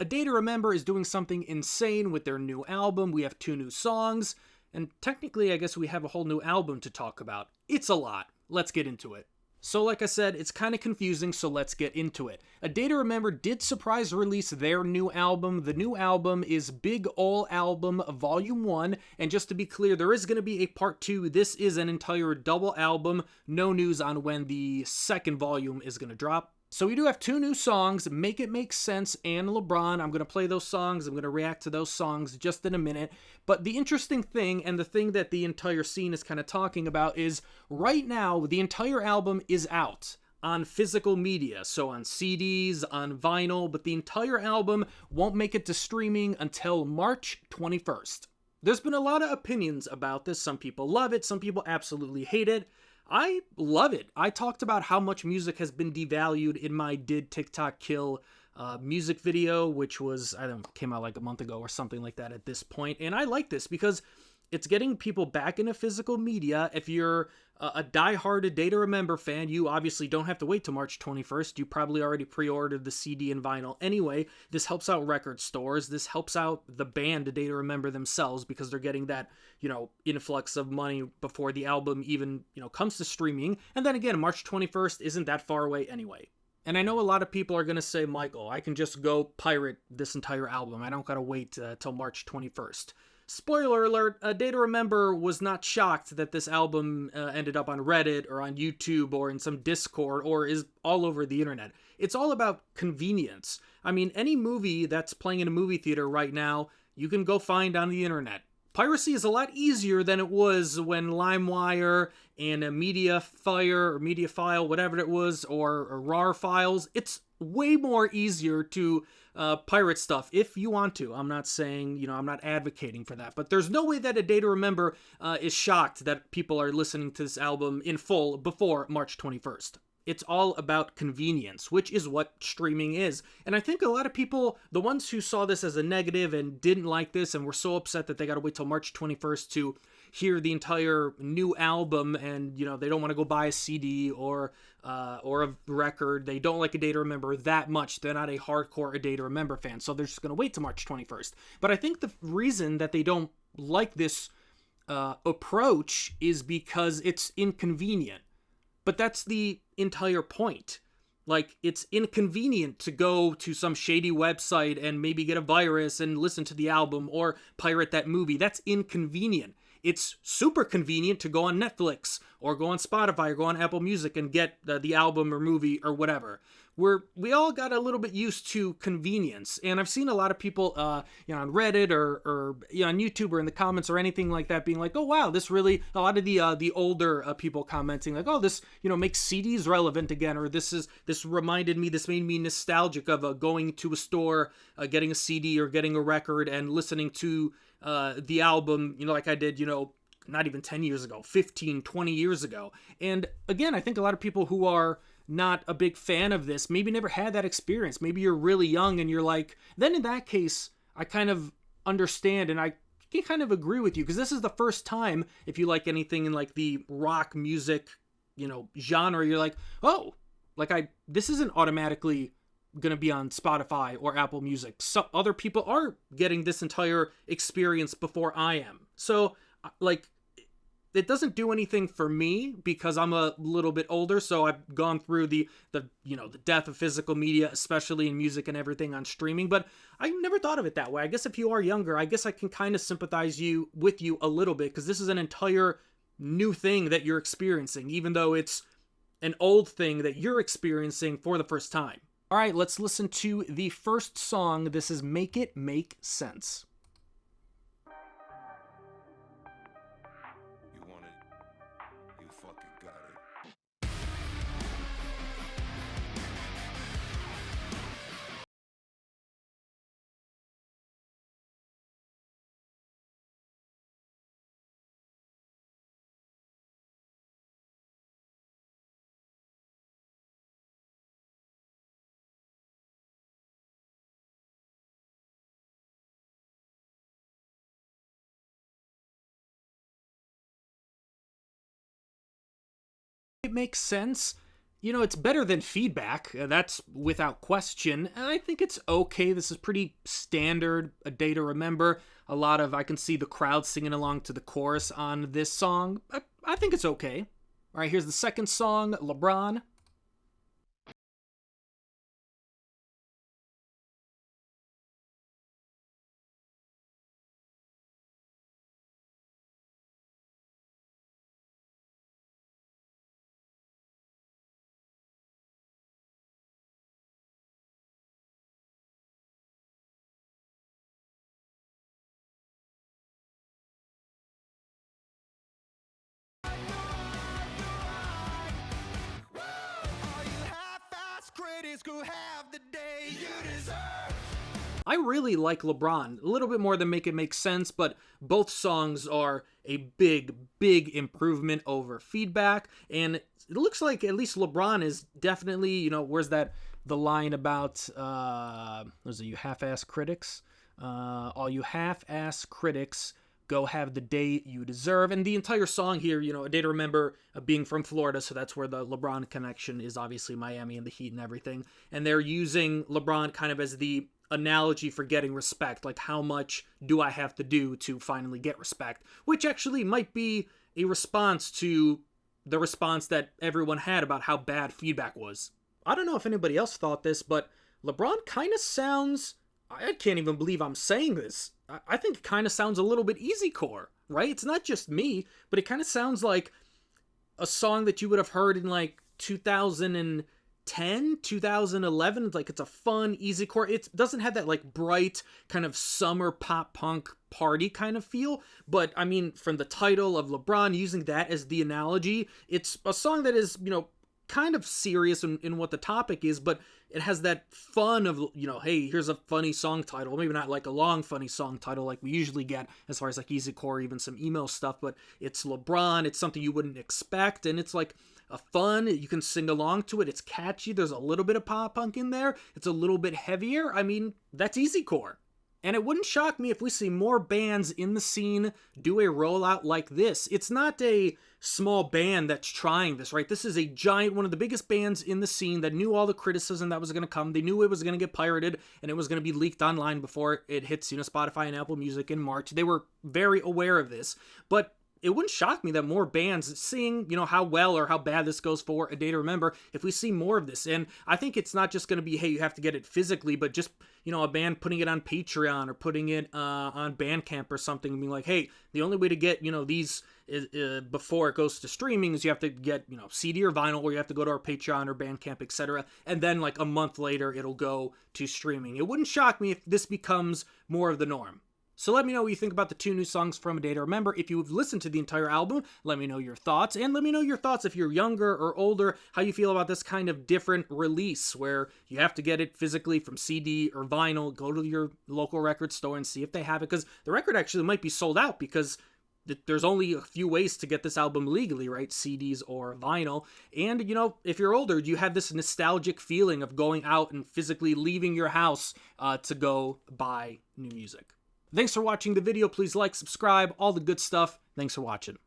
A Day to Remember is doing something insane with their new album. We have 2 new songs, and technically I guess we have a whole new album to talk about. It's a lot. Let's get into it. So like I said, it's kind of confusing, so let's get into it. A Day to Remember did surprise release their new album. The new album is Big Ole Album Volume 1, and just to be clear, there is going to be a part 2. This is an entire double album. No news on when the second volume is going to drop. So we do have 2 new songs, Make It Make Sense and Lebron. I'm going to play those songs. I'm going to react to those songs just in a minute. But the interesting thing, and the thing that the entire scene is kind of talking about, is right now, the entire album is out on physical media. So on CDs, on vinyl, but the entire album won't make it to streaming until March 21st. There's been a lot of opinions about this. Some people love it. Some people absolutely hate it. I love it. I talked about how much music has been devalued in my Did TikTok Kill music video, which was, I don't know, came out like a month ago or something like that at this point. And I like this because it's getting people back into physical media. If you're a diehard A Day to Remember fan, you obviously don't have to wait till March 21st. You probably already pre-ordered the CD and vinyl anyway. This helps out record stores. This helps out the band A Day to Remember themselves because they're getting that, influx of money before the album even, comes to streaming. And then again, March 21st isn't that far away anyway. And I know a lot of people are going to say, Michael, I can just go pirate this entire album. I don't got to wait till March 21st. Spoiler alert, A Day to Remember was not shocked that this album ended up on Reddit or on YouTube or in some Discord or is all over the internet. It's all about convenience. I mean, any movie that's playing in a movie theater right now, you can go find on the internet. Piracy is a lot easier than it was when LimeWire and a MediaFire or MediaFile, whatever it was, or RAR files. It's way more easier to pirate stuff if you want to. I'm not saying, I'm not advocating for that, but there's no way that A Day to Remember is shocked that people are listening to this album in full before March 21st. It's all about convenience, which is what streaming is. And I think a lot of people, the ones who saw this as a negative and didn't like this and were so upset that they got to wait till March 21st to hear the entire new album and, they don't want to go buy a CD or a record. They don't like A Day to Remember that much. They're not a hardcore A Day to Remember fan, so they're just going to wait till March 21st. But I think the reason that they don't like this approach is because it's inconvenient. But that's the entire point. Like, it's inconvenient to go to some shady website and maybe get a virus and listen to the album or pirate that movie. That's inconvenient. It's super convenient to go on Netflix or go on Spotify or go on Apple Music and get the album or movie or whatever. We all got a little bit used to convenience, and I've seen a lot of people, on Reddit or on YouTube or in the comments or anything like that, being like, "Oh wow, this really." A lot of the older people commenting like, "Oh, this makes CDs relevant again," or this reminded me, this made me nostalgic of going to a store, getting a CD or getting a record and listening to the album, like I did, not even 10 years ago, 15, 20 years ago. And again, I think a lot of people who are not a big fan of this maybe never had that experience. Maybe you're really young and you're like, then in that case, I kind of understand and I can kind of agree with you, because this is the first time, if you like anything in like the rock music, genre, you're like, oh, this isn't automatically gonna be on Spotify or Apple Music. So other people are getting this entire experience before I am. So it doesn't do anything for me because I'm a little bit older, so I've gone through the death of physical media, especially in music and everything on streaming, but I never thought of it that way. I guess if you are younger, I guess I can kind of sympathize with you a little bit, because this is an entire new thing that you're experiencing, even though it's an old thing that you're experiencing for the first time. All right, let's listen to the first song. This is Make It Make Sense. It makes sense You know, it's better than Feedback. That's without question. And I think it's okay. This is pretty standard, A Day to Remember. A lot of, I can see the crowd singing along to the chorus on this song. I think it's okay. All right, here's the second song, Lebron. I really like Lebron, a little bit more than Make It Make Sense, but both songs are a big, big improvement over Feedback, and it looks like at least Lebron is definitely, you know, where's that, the line about, was it, you half-ass critics? All you half-ass critics, go have the day you deserve. And the entire song here, you know, A Day to Remember, being from Florida, so that's where the LeBron connection is, obviously Miami and the Heat and everything. And they're using LeBron kind of as the analogy for getting respect, like how much do I have to do to finally get respect, which actually might be a response to the response that everyone had about how bad Feedback was. I don't know if anybody else thought this, but LeBron kind of sounds, I can't even believe I'm saying this, I think it kind of sounds a little bit Easycore, right? It's not just me, but it kind of sounds like a song that you would have heard in like 2010, 2011. Like, it's a fun Easycore. It doesn't have that like bright kind of summer pop punk party kind of feel, but I mean, from the title of LeBron, using that as the analogy, it's a song that is, you know, kind of serious in what the topic is, but it has that fun of, you know, hey, here's a funny song title. Maybe not like a long funny song title like we usually get as far as like Easycore, even some emo stuff, but it's LeBron, it's something you wouldn't expect, and it's like a fun, you can sing along to it, it's catchy, there's a little bit of pop punk in there, it's a little bit heavier. I mean, that's Easycore. And it wouldn't shock me if we see more bands in the scene do a rollout like this. It's not a small band that's trying this, right? This is a giant, one of the biggest bands in the scene that knew all the criticism that was going to come. They knew it was going to get pirated and it was going to be leaked online before it hits, you know, Spotify and Apple Music in March. They were very aware of this, but it wouldn't shock me that more bands, seeing, you know, how well or how bad this goes for A Day to Remember, if we see more of this. And I think it's not just going to be, hey, you have to get it physically, but just, you know, a band putting it on Patreon or putting it on Bandcamp or something, and being like, hey, the only way to get, you know, these before it goes to streaming is you have to get, you know, CD or vinyl, or you have to go to our Patreon or Bandcamp, etc. And then like a month later, it'll go to streaming. It wouldn't shock me if this becomes more of the norm. So let me know what you think about the 2 new songs from A Day to Remember. If you've listened to the entire album, let me know your thoughts. And let me know your thoughts if you're younger or older, how you feel about this kind of different release where you have to get it physically from CD or vinyl. Go to your local record store and see if they have it, because the record actually might be sold out, because there's only a few ways to get this album legally, right? CDs or vinyl. And, you know, if you're older, you have this nostalgic feeling of going out and physically leaving your house to go buy new music. Thanks for watching the video. Please like, subscribe, all the good stuff. Thanks for watching.